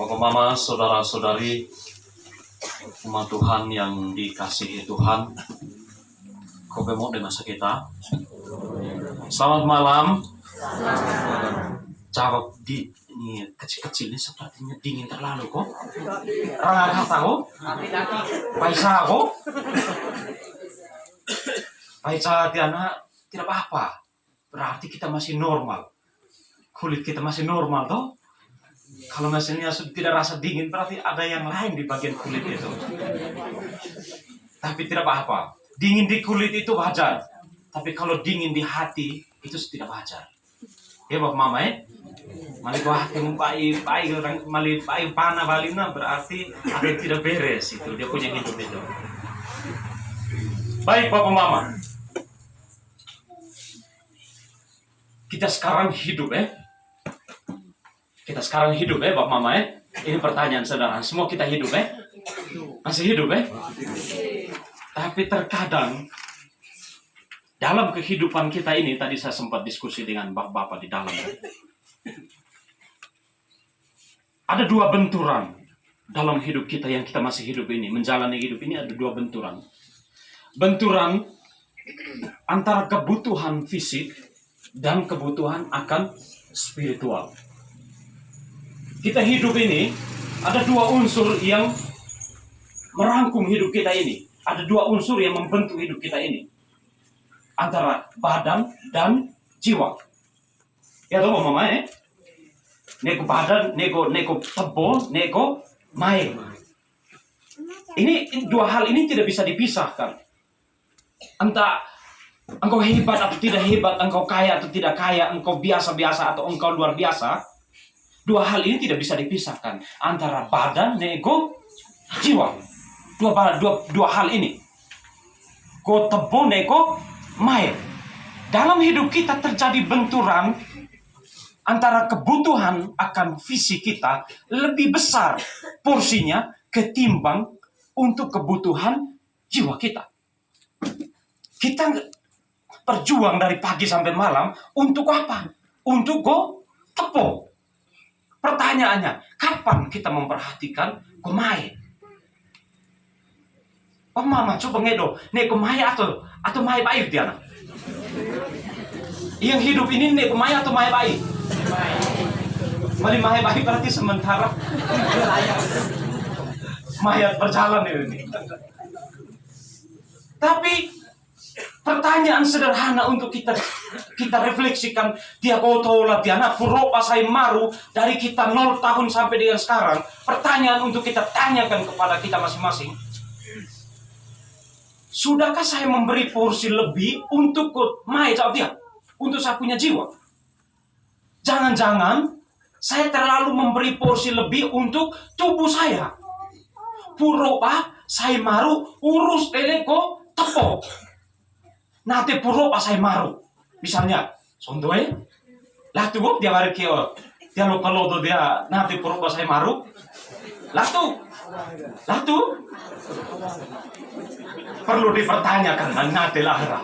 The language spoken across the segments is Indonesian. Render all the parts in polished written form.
Bapak Mama, saudara-saudari, umat Tuhan yang dikasihi Tuhan, Kobemo di masa kita. Selamat malam. Jawab di ini kecil-kecil ini sepertinya dingin terlalu kok. Rangga kata kok. Paisa kok. Paisa Tiana tidak apa-apa. Berarti kita masih normal. Kulit kita masih normal toh. Kalau misalnya tidak rasa dingin berarti ada yang lain di bagian kulit itu. Tapi tidak apa-apa. Dingin di kulit itu wajar. Tapi kalau dingin di hati itu tidak wajar. Ya Bapak Mama ya. Mali ko hati pai orang mali pai pana balina berarti ada yang tidak beres itu dia punya hidup itu. Baik Bapak Mama. Kita sekarang hidup Kita sekarang hidup Bapak Mama Ini pertanyaan saudara. Semua kita hidup Masih hidup Tapi terkadang dalam kehidupan kita ini, tadi saya sempat diskusi dengan bapak-bapak di dalam. Ada dua benturan dalam hidup kita yang kita masih hidup ini. Menjalani hidup ini ada dua benturan. Benturan antara kebutuhan fisik dan kebutuhan akan spiritual. Kita hidup ini, ada dua unsur yang merangkum hidup kita ini. Ada dua unsur yang membentuk hidup kita ini. Antara badan dan jiwa. Ya toh Mama Neko badan, neko tebo, neko main. Ini dua hal ini tidak bisa dipisahkan. Entah engkau hebat atau tidak hebat, engkau kaya atau tidak kaya, engkau biasa-biasa atau engkau luar biasa. Dua hal ini tidak bisa dipisahkan. Antara badan, neko, jiwa. Dua hal ini. Ko tebo, neko, main. Dalam hidup kita terjadi benturan antara kebutuhan akan visi kita lebih besar porsinya ketimbang untuk kebutuhan jiwa kita. Kita berjuang dari pagi sampai malam untuk apa? Untuk go tepo. Pertanyaannya, kapan kita memperhatikan main? Oh Mama, coba ngedo, neko main atau main baik dia nak? Yang hidup ini neko main atau main baik? Mari main baik berarti sementara mayat berjalan ini. Tapi pertanyaan sederhana untuk kita refleksikan dia kotola dia nak puro pasai maru dari kita 0 tahun sampai dengan sekarang. Pertanyaan untuk kita tanyakan kepada kita masing-masing. Sudahkah saya memberi porsi lebih untuk jawab dia, untuk saya punya jiwa? Jangan-jangan saya terlalu memberi porsi lebih untuk tubuh saya. Puro saya maru urus teleko tepo. Nanti puro saya maru. Misalnya, contohnya, lah tuh dia balik dia lupa lodo dia nanti puro saya maru. Lah tuh perlu dipertanyakan nanti lahir.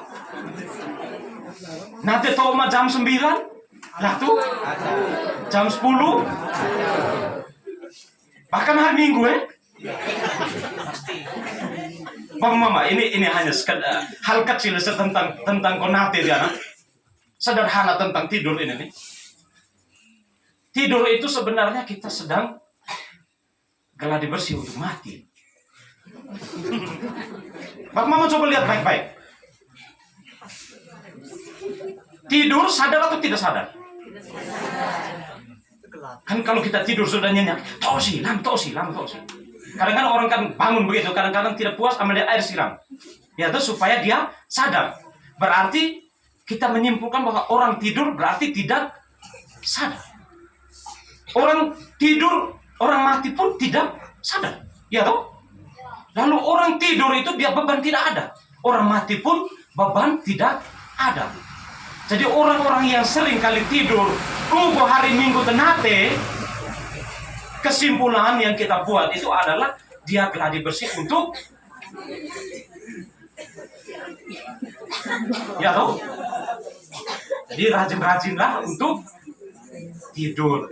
Nanti toma jam 9 lah tuh jam 10 bahkan hari Minggu Bang Mama ini hanya hal kecil tentang konate dia sederhana tentang tidur ini nih. Tidur itu sebenarnya kita sedang geladi bersih untuk mati. Bang Mama coba lihat baik-baik. Tidur sadar atau tidak sadar? Kan kalau kita tidur sudah nyenyak, tosi. Kadang-kadang orang kan bangun begitu, kadang-kadang tidak puas ambil air siram. Ya itu supaya dia sadar. Berarti kita menyimpulkan bahwa orang tidur berarti tidak sadar. Orang tidur, orang mati pun tidak sadar. Ya toh? Lalu orang tidur itu dia beban tidak ada. Orang mati pun beban tidak ada. Jadi orang-orang yang sering kali tidur tunggu hari Minggu tenate, kesimpulan yang kita buat itu adalah dia geladi bersih untuk ya toh. Jadi rajin-rajinlah untuk tidur.